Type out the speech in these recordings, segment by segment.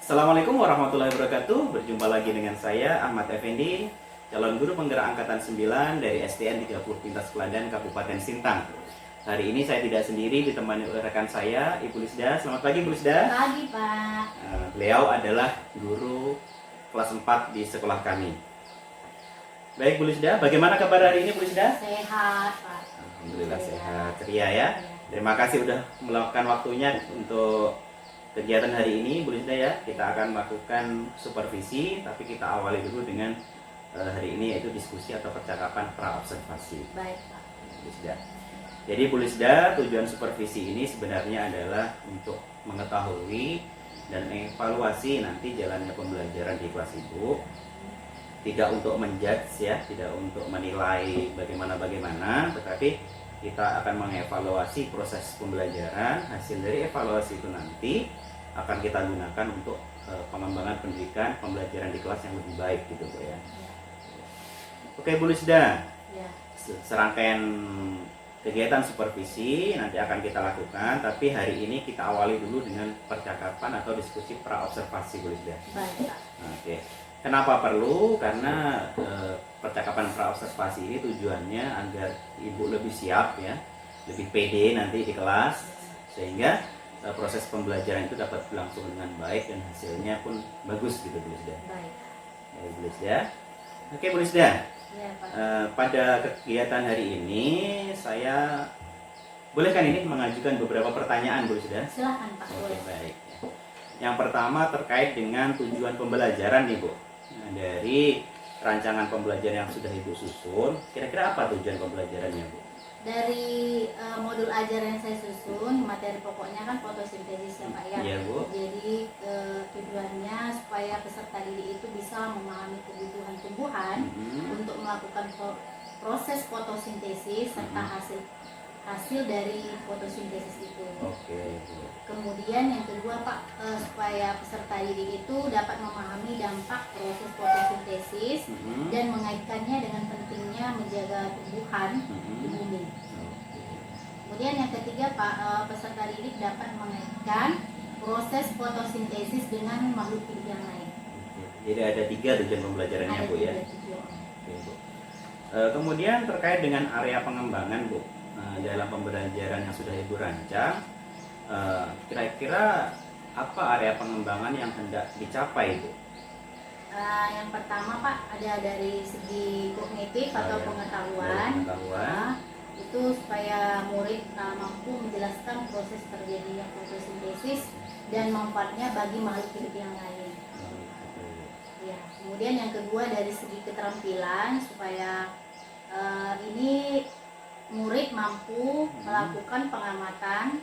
Assalamualaikum warahmatullahi wabarakatuh. Berjumpa lagi dengan saya Ahmad Effendi, calon guru penggerak angkatan 9 dari STN 30 Pintas Kladan Kabupaten Sintang. Hari ini saya tidak sendiri, ditemani oleh rekan saya Ibu Lisda. Selamat pagi Bu Lisda. Pagi Pak. Beliau adalah guru kelas 4 di sekolah kami. Baik Bu Lisda, bagaimana kabar hari ini Bu Lisda? Sehat Pak. Alhamdulillah sehat, ceria ya. Terima kasih sudah meluangkan waktunya untuk kegiatan hari ini Bu Lisda ya. Kita akan melakukan supervisi, tapi kita awali dulu dengan hari ini yaitu diskusi atau percakapan pra-observasi. Baik Pak. Bu Lisda. Jadi Bu Lisda, tujuan supervisi ini sebenarnya adalah untuk mengetahui dan mengevaluasi nanti jalannya pembelajaran di kelas Ibu. Tidak untuk menjudge ya, tidak untuk menilai bagaimana, tetapi kita akan mengevaluasi proses pembelajaran. Hasil dari evaluasi itu nanti akan kita gunakan untuk pengembangan pendidikan pembelajaran di kelas yang lebih baik gitu Bu ya. Oke Bu Lisda, Ya. serangkaian kegiatan supervisi nanti akan kita lakukan, tapi hari ini kita awali dulu dengan percakapan atau diskusi pra-observasi Bu Lisda. Baik Pak. Oke. Kenapa perlu? Karena percakapan pra-observasi ini tujuannya agar Ibu lebih siap ya, lebih pede nanti di kelas, sehingga proses pembelajaran itu dapat berlangsung dengan baik dan hasilnya pun bagus gitu Bu Lisda. Baik. Baik Bu Lisda. Oke Bu Lisda. Ya Pak. Pada kegiatan hari ini saya bolehkan ini mengajukan beberapa pertanyaan Bu Lisda. Silahkan Pak. Oke, Boleh. baik. Yang pertama terkait dengan tujuan pembelajaran nih Bu. Nah, dari rancangan pembelajaran yang sudah Ibu susun, kira-kira apa tujuan pembelajarannya Bu? Dari modul ajaran yang saya susun, materi pokoknya kan fotosintesis ya Pak ya. Iya Bu. Jadi tujuannya supaya peserta didik itu bisa memahami kebutuhan tumbuhan untuk melakukan proses fotosintesis serta hasil dari fotosintesis itu. Oke Bu. Kemudian yang kedua Pak, supaya peserta didik itu dapat memahami dampak proses fotosintesis dan mengaitkannya dengan pentingnya menjaga tumbuhan di bumi. Kemudian yang ketiga Pak, peserta didik dapat mengaitkan proses fotosintesis dengan makhluk hidup yang lain. Jadi ada 3 tujuan pembelajarannya Ada Bu ya. 3 tujuan. Oke, Bu. Kemudian terkait dengan area pengembangan Bu, dalam pembelajaran yang sudah Ibu rancang, kira-kira apa area pengembangan yang hendak dicapai Bu? Yang pertama Pak, ada dari segi kognitif atau pengetahuan. Itu supaya murid mampu menjelaskan proses terjadinya fotosintesis dan manfaatnya bagi makhluk hidup yang lain. Ya. Kemudian yang kedua dari segi keterampilan, supaya ini murid mampu melakukan pengamatan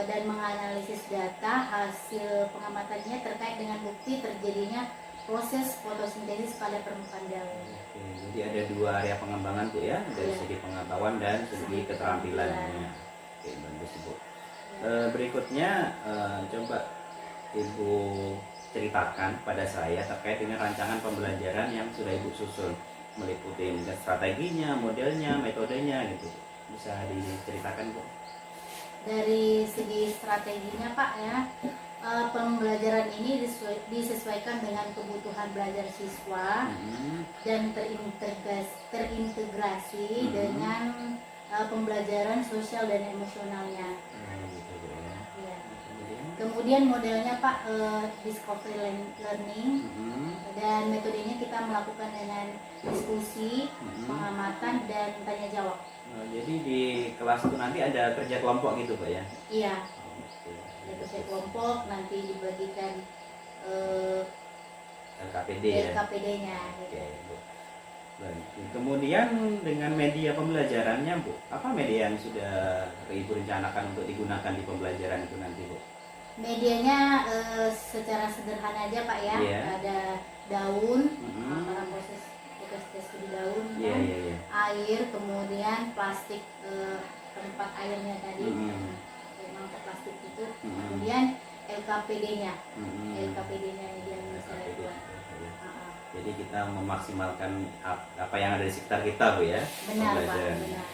dan menganalisis data hasil pengamatannya terkait dengan bukti terjadinya proses fotosintesis pada permukaan daun. Oke, jadi ada 2 area pengembangan Bu ya, dari segi pengetahuan dan segi keterampilannya. Oke, bagus Bu. Berikutnya coba Ibu ceritakan pada saya terkait dengan rancangan pembelajaran yang sudah Ibu susun, meliputi strateginya, modelnya, metodenya gitu. Bisa diceritakan Bu? Dari segi strateginya Pak ya, pembelajaran ini disesuaikan dengan kebutuhan belajar siswa dan terintegrasi dengan pembelajaran sosial dan emosionalnya. Gitu Bu ya. Ya. Kemudian Kemudian modelnya Pak, discovery learning, dan metodenya kita melakukan dengan diskusi, pengamatan dan tanya jawab. jadi di kelas itu nanti ada kerja kelompok gitu Pak ya? Iya, Oke. ada kerja kelompok, nanti dibagikan LKPD ya? LKPD-nya. Oke Bu. Baik. Kemudian dengan media pembelajarannya Bu, apa media yang sudah Ibu rencanakan untuk digunakan di pembelajaran itu nanti Bu? Medianya secara sederhana aja Pak ya, Iya. ada daun, karena proses di daun, Iya, iya, iya. air, kemudian plastik tempat airnya tadi, mangkok plastik itu, kemudian LKPD-nya, LKPD-nya yang bisa buat. Jadi kita memaksimalkan apa yang ada di sekitar kita Bu ya. Benar Pak, pembelajaran. benar.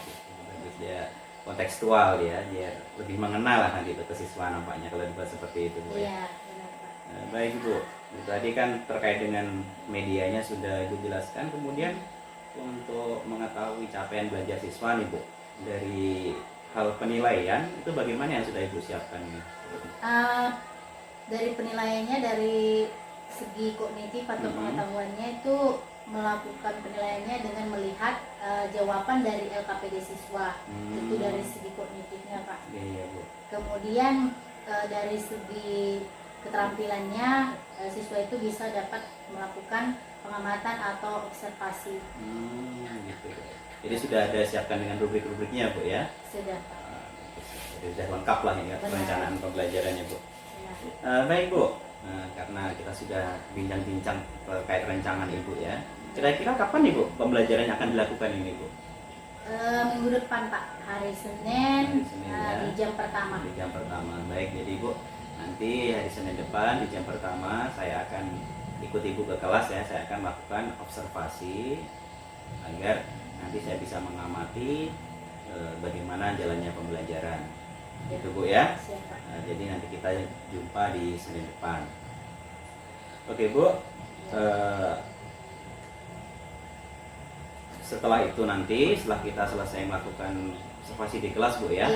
Bagus dia kontekstual ya, biar lebih mengenal lah nanti itu ke siswa nampaknya kalau dibuat seperti itu Bu ya. Iya, benar Pak. Baik Bu, tadi kan terkait dengan medianya sudah Ibu jelaskan. Kemudian untuk mengetahui capaian belajar siswa nih Bu, dari hal penilaian itu bagaimana yang sudah Ibu siapkan ini? Dari penilaiannya, dari segi kognitif atau pengetahuannya itu melakukan penilaiannya dengan melihat jawaban dari LKPD siswa. Itu dari segi kognitifnya Pak. Iya Bu. Kemudian dari segi keterampilannya, siswa itu bisa dapat melakukan pengamatan atau observasi. Gitu. Jadi sudah ada siapkan dengan rubrik-rubriknya Bu ya? Sudah. Jadi sudah lengkap lah ini perencanaan pembelajarannya Bu. Baik Bu, karena kita sudah bincang-bincang terkait rancangan Ibu ya. Kira-kira kapan nih Bu pembelajaran yang akan dilakukan ini Bu? Minggu depan Pak, hari Senin, ya. di jam pertama. Di jam pertama, baik. Jadi Ibu, nanti hari Senin depan di jam pertama saya akan ikut Ibu ke kelas ya. Saya akan melakukan observasi agar nanti saya bisa mengamati bagaimana jalannya pembelajaran. Itu Bu ya. Jadi nanti kita jumpa di Senin depan. Oke Bu. Setelah itu nanti, setelah kita selesai melakukan observasi di kelas Bu ya,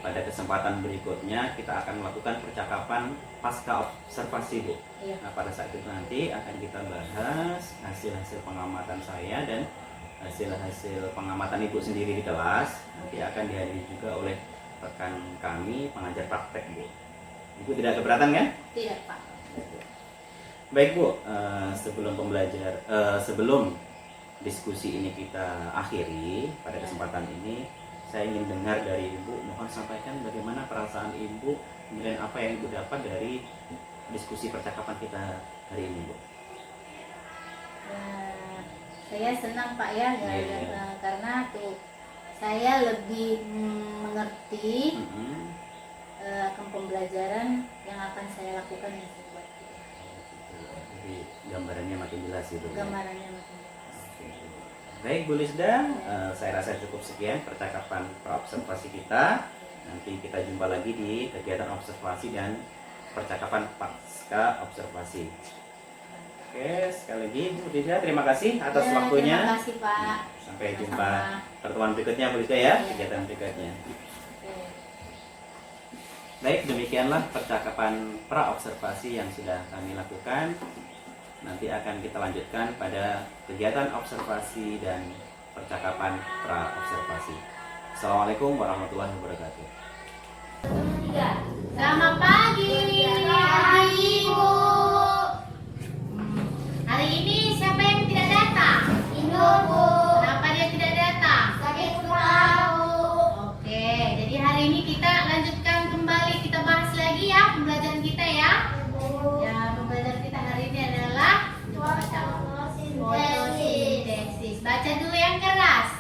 pada kesempatan berikutnya kita akan melakukan percakapan pasca observasi Bu. Nah pada saat itu nanti akan kita bahas hasil-hasil pengamatan saya dan hasil-hasil pengamatan Ibu sendiri di kelas. Nanti akan dihadiri juga oleh rekan kami pengajar praktek Bu. Ibu tidak keberatan kan? Tidak Pak. Baik Bu, sebelum diskusi ini kita akhiri pada kesempatan ini, saya ingin dengar dari Ibu, mohon sampaikan bagaimana perasaan Ibu, kemudian apa yang Ibu dapat dari diskusi percakapan kita hari ini Bu. Saya senang Pak ya, karena tuh saya lebih mengerti akan pembelajaran yang akan saya lakukan ya. Jadi gambarannya makin jelas itu. Gambarannya makin jelas. Baik Bu Lisda, saya rasa cukup sekian percakapan praobservasi kita. Nanti kita jumpa lagi di kegiatan observasi dan percakapan pasca observasi. Oke, sekali lagi Bu Lisda, terima kasih atas waktunya. Terima kasih Pak. Sampai jumpa pertemuan berikutnya Bu Lisda ya, kegiatan berikutnya. Baik, demikianlah percakapan praobservasi yang sudah kami lakukan. Nanti akan kita lanjutkan pada kegiatan observasi dan percakapan pra-observasi. Assalamualaikum warahmatullahi wabarakatuh. Selamat pagi. Ibu. Hari ini siapa yang tidak datang? Ibu. Kenapa dia tidak datang? Sakit tahu. Oke, jadi hari ini kita lanjutkan kembali, kita bahas lagi ya pembelajaran kita ya. Ya, pembelajaran kita hari ini adalah fotosintesis. Baca dulu yang keras.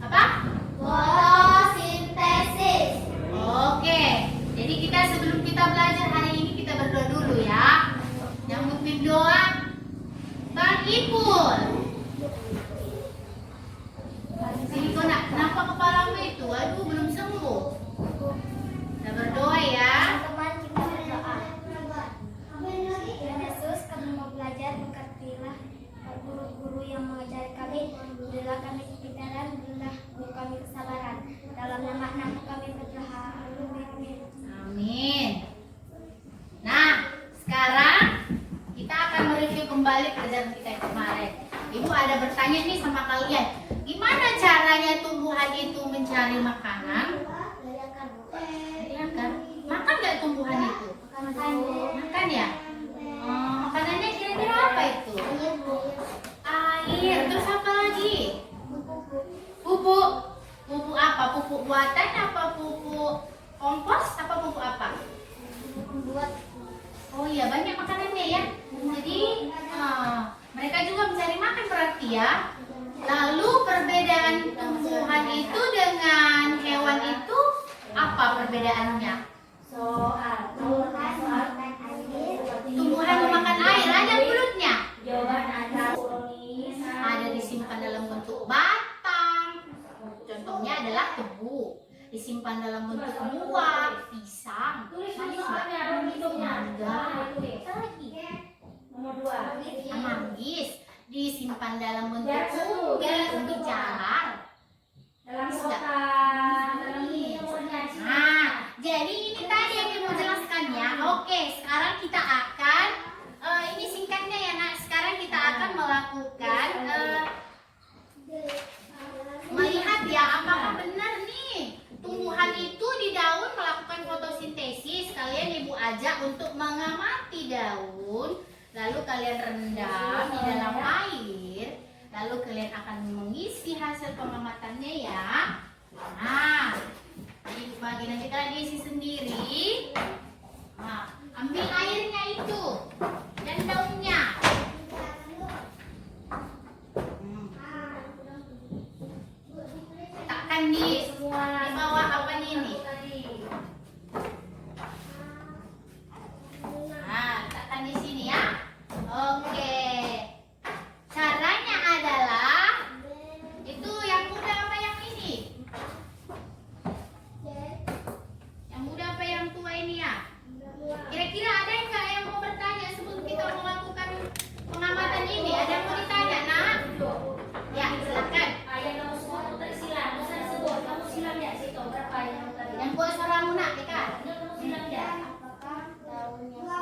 Apa? Fotosintesis. Oke. Jadi kita sebelum kita belajar hari ini kita berdoa dulu ya. Yang memimpin doa Bang Ipul. Sini kau nak, kenapa kepalamu itu? Aduh, belum sembuh. Kita berdoa ya. Teman-teman, kita berdoa. Yesus, kami mau belajar, berkatilah guru-guru yang mengajari kami. Berilah kami kepintaran, berilah guru kami kesabaran. Dalam nama-Mu kami berdoa. Amin. Nah, sekarang kita akan mereview kembali pelajaran kita yang kemarin. Ibu ada bertanya nih sama kalian. Gimana caranya tumbuhan itu mencari makanan? Makan nggak tumbuhan itu? Makan ya? Makanannya kira-kira apa itu? Air. Terus apa lagi? Pupuk. Pupuk apa? Pupuk buatan apa pupuk kompos? Apa pupuk apa? Oh iya, banyak makanannya ya. Jadi mereka juga mencari makan berarti ya. Lalu perbedaan tumbuhan itu dengan hewan itu apa perbedaannya? Tumbuhan memakan air, ada mulutnya. Ada disimpan dalam bentuk batang. Contohnya adalah tebu. disimpan dalam bentuk buah, pisang, mangga, Nomor 2. manggis, disimpan dalam bentuk ubi jalar. Dalam Bisa. kotak. Nah, jadi ini tadi yang mau jelaskan ya. Oke, sekarang kita akan ini singkatnya ya nak. Sekarang kita akan melakukan melihat ya apakah benar nih tumbuhan itu di daun melakukan fotosintesis. Kalian ibu ajak untuk mengamati daun, lalu kalian rendam di dalam air, lalu kalian akan mengisi hasil pengamatannya ya. Nah, jadi bagi nanti kalian diisi sendiri. Nah, ambil airnya itu dan daunnya. Letakkan di bawah apa ini? Nah, letakkan di sini ya. Oke. Caranya adalah itu yang muda apa yang ini? Yang muda apa yang tua ini ya? Kira-kira ada nggak yang mau bertanya sebelum kita melakukan pengamatan ini? Ada yang mau ditanya, nak? Ya, silakan. Yang kamu semua putar silang, nggak usah disebut. Kamu silang ya situ berapa yang tadi? Yang buat suaramu nak, Deka. Kamu silang ya. Apakah daunnya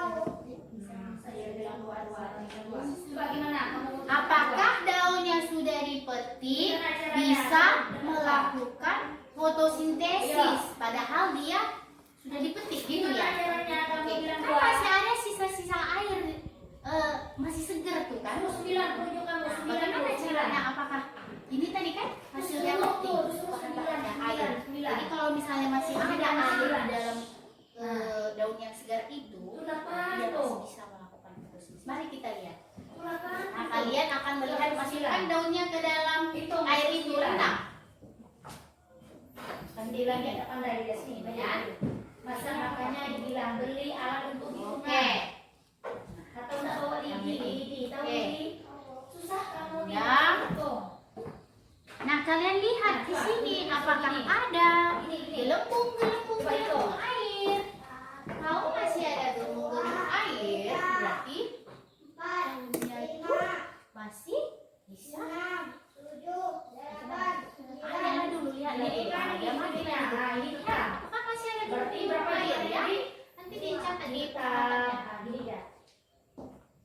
Saya bilang dua. Coba gimana? Kamu Apakah daunnya sudah dipetik bisa melakukan fotosintesis? Padahal dia sudah dipetik gitu ya. Oke, kan masih ada sisa-sisa air, masih segar tuh kan. Kamu 9 tunjuk kamu. Nah, bagaimana caranya? Apakah ini tadi kan hasilnya petik, ada air. Jadi kalau misalnya masih ada air di dalam daun yang segar itu, dia masih bisa melakukan fotosintesis. Mari kita lihat. Nah, kalian akan melihat masukkan daunnya ke dalam air itu rendam. Sembilan ya, tak pandai di sini banyak. Masa makanya dibilang beli alat untuk Oke. hitungan. Atau nak bawa di tahu di susah kamu di Ya. tuh. Nah, kalian lihat di sini apakah ada gelembung air. Kalau masih ada gelembung air, berarti daunnya itu masih bisa. Ada dulu lihat nih, ada mati Nah, ini kan. apakah masih ada Berarti gelembung berapa air dia? ya? Nanti dicatat di Kita pengamatannya. gini ya.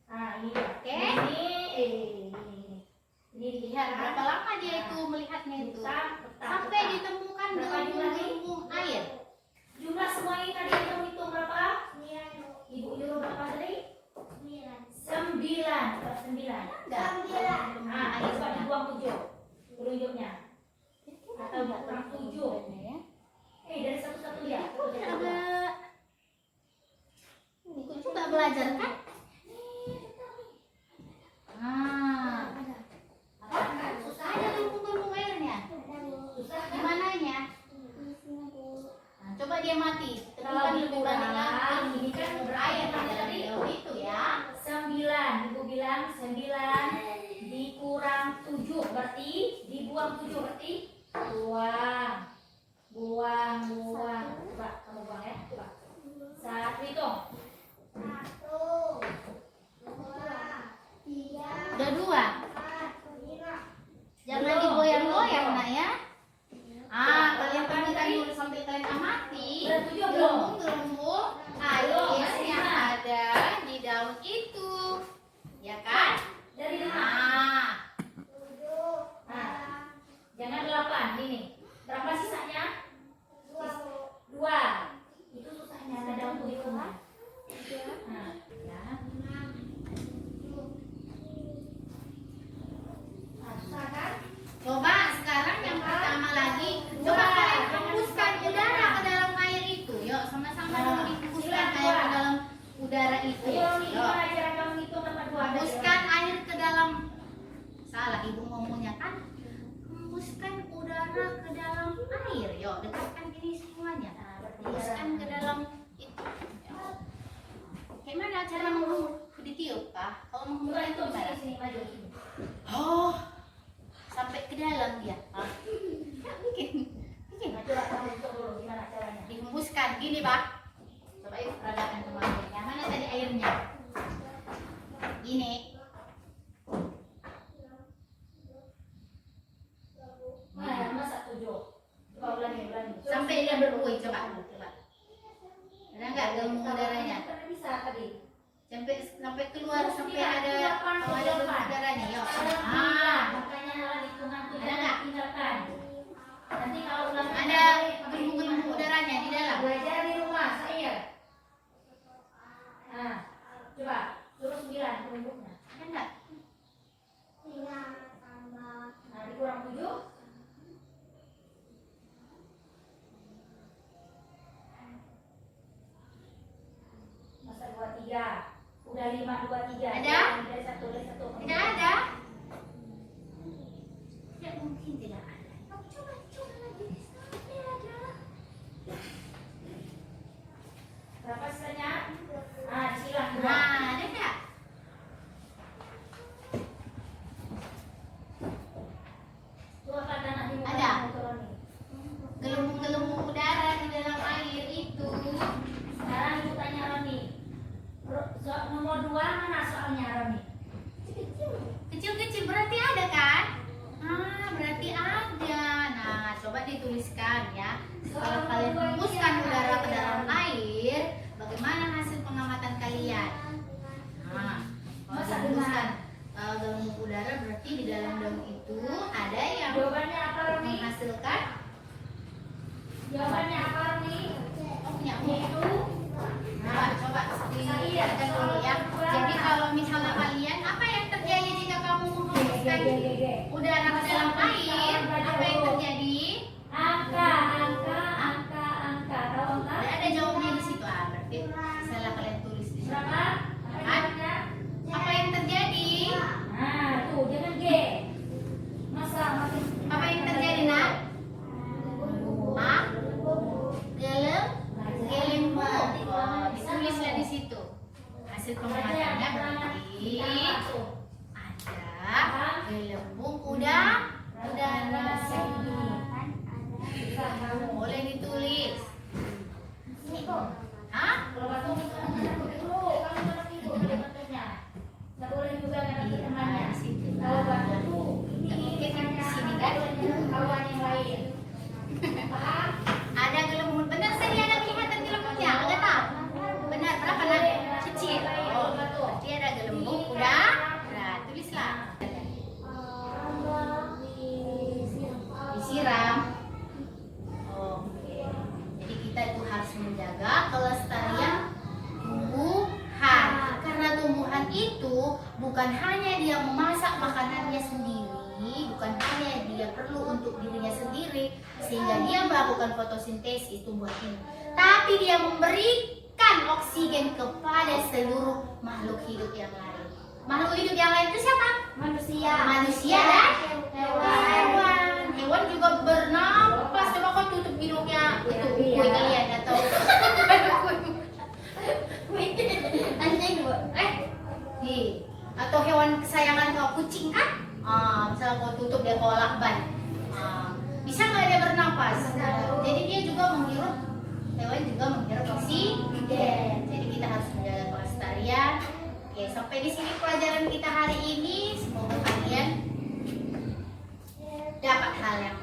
Ah, ini ya. Oke. Ini Lihat berapa lama dia itu melihatnya itu sampai ditemukan gelembung air. Jumlah semua ini tadi kita hitung berapa? Ibu nyuruh berapa tadi? 9. Berapa 9? Enggak. Ah, ini coba dibuang 7. Telunjuknya. Atau kurang 7. Dari satu-satu ya. Agak ikut juga belajar kan? Ah, ada gelembung airnya. Di mananya? Nah, coba dia mati. Temukan lebih banyak lagi. Ini kan Air berair di dalam tadi. daun itu ya. 9. Ibu bilang 9 dikurang 7 berarti dibuang 7 berarti buang. Coba kamu buang ya. Coba. 1 hitung. Udah 2. Jangan digoyang-goyang nak ya. Kalian temukan dulu sambil kalian amati Udah 7 belum? gelembung air yang ada di daun itu, ya kan? Dari 5. Nah, Nah, jangan 8 ini. Berapa sisanya? 2. Itu susahnya ada untuk hitungan. Nah, ya. susah kan? Coba sekarang yang pertama lagi, coba kalian hembuskan udara ke dalam air itu. Yuk, sama-sama dulu dihembuskan air ke dalam udara itu. Ayo, Yuk, gimana cara kamu hitung nomor 2? hembuskan air ke dalam. Salah ibu ngomongnya kan? Hembuskan udara ke dalam air. Yuk, dekatkan ini semuanya. Hembuskan ke dalam itu. Yuk. Gimana cara menghembus? Ditiup kah? Kalau Coba menghembus itu hitung gimana? sini maju sini. Oh, sampai ke dalam dia. Hah? Ya, bikin. Maju lah kamu hitung dulu. ulangi. Sampai dia berbuih, coba. Ada nggak gelembung udaranya? Bisa tadi. Sampai keluar, sampai ada gelembung udaranya. Yuk. Makanya hitungan tuh Ada nggak? tinggalkan. Nanti kalau ulang Ada gelembung udaranya di dalam. belajar di rumah saya. Nah, coba suruh 9 penumbuknya. Ada nggak? Nah, dikurang 7. Masa 23. Udah 5, 2, 3. Ada? Dari 1. Tidak ada. Tidak mungkin tidak ada. Coba lagi. Sampai ada. Berapa sisanya? Nah, disilang 2. Nah, ada nggak? Itu akan anak di muka Ada. motor nih. Gelembung-gelembung udara di dalam air itu. Sekarang ibu tanya Roni. Nomor 2 mana soalnya Roni? Kecil-kecil berarti ada kan? Berarti ada. Nah, coba dituliskan ya. Kalau kalian hembuskan udara ke dalam air, bagaimana hasil pengamatan kalian? Nah, kalau dihembuskan gelembung udara berarti di dalam daun itu ada yang Jawabannya apa Roni? menghasilkan. Jawabannya apa Roni? Punya Yaitu coba dilihatkan dulu ya. Jadi kalau misalnya kalian, apa yang terjadi jika kamu menghembuskan udara ke dalam air? Apa yang terjadi? angka. Tahu angka? Ada jawabnya di situ. Berarti salah kalian tulis di situ. Berapa? Angkanya? Apa yang terjadi? Nah, tuh jangan G. Masa makin Apa yang terjadi, Nak? Gelembung. Ditulislah di situ. Hasil pengamatannya berarti ada gelembung udara. Boleh ditulis. Hah? kalau batu dulu, kalau batu itu boleh batunya. Nggak boleh juga nggak Iya, temannya. di situ. Kalau batu tuh Nggak mungkin kan di sini kan? kawan yang lain. Paham? Ada gelembung. Benar tadi ada kelihatan gelembungnya. Enggak tahu. Benar berapa nak? Kecil. Oh, berarti ada gelembung udara. Nah, tulislah. Disiram. Oke. Jadi kita itu harus menjaga kelestarian tumbuhan. Karena tumbuhan itu bukan hanya dia memasak makanannya sendiri, bukan hanya dia perlu untuk dirinya sendiri sehingga dia melakukan fotosintesis tumbuhan ini, tapi dia memberikan oksigen kepada seluruh makhluk hidup yang lain. Makhluk hidup yang lain itu siapa? Manusia. Manusia dan hewan. Hewan juga bernapas. Coba kau tutup hidungnya. Itu kuih kalian atau anjing bu. Atau hewan kesayangan kau, kucing kan? Misalnya kau tutup dia kau lakban. Bisa nggak dia bernapas? Jadi dia juga menghirup. Hewan juga menghirup oksigen. Jadi kita harus menjaga kelestarian. Oke, sampai di sini pelajaran kita hari ini. Semoga kalian dapat hal yang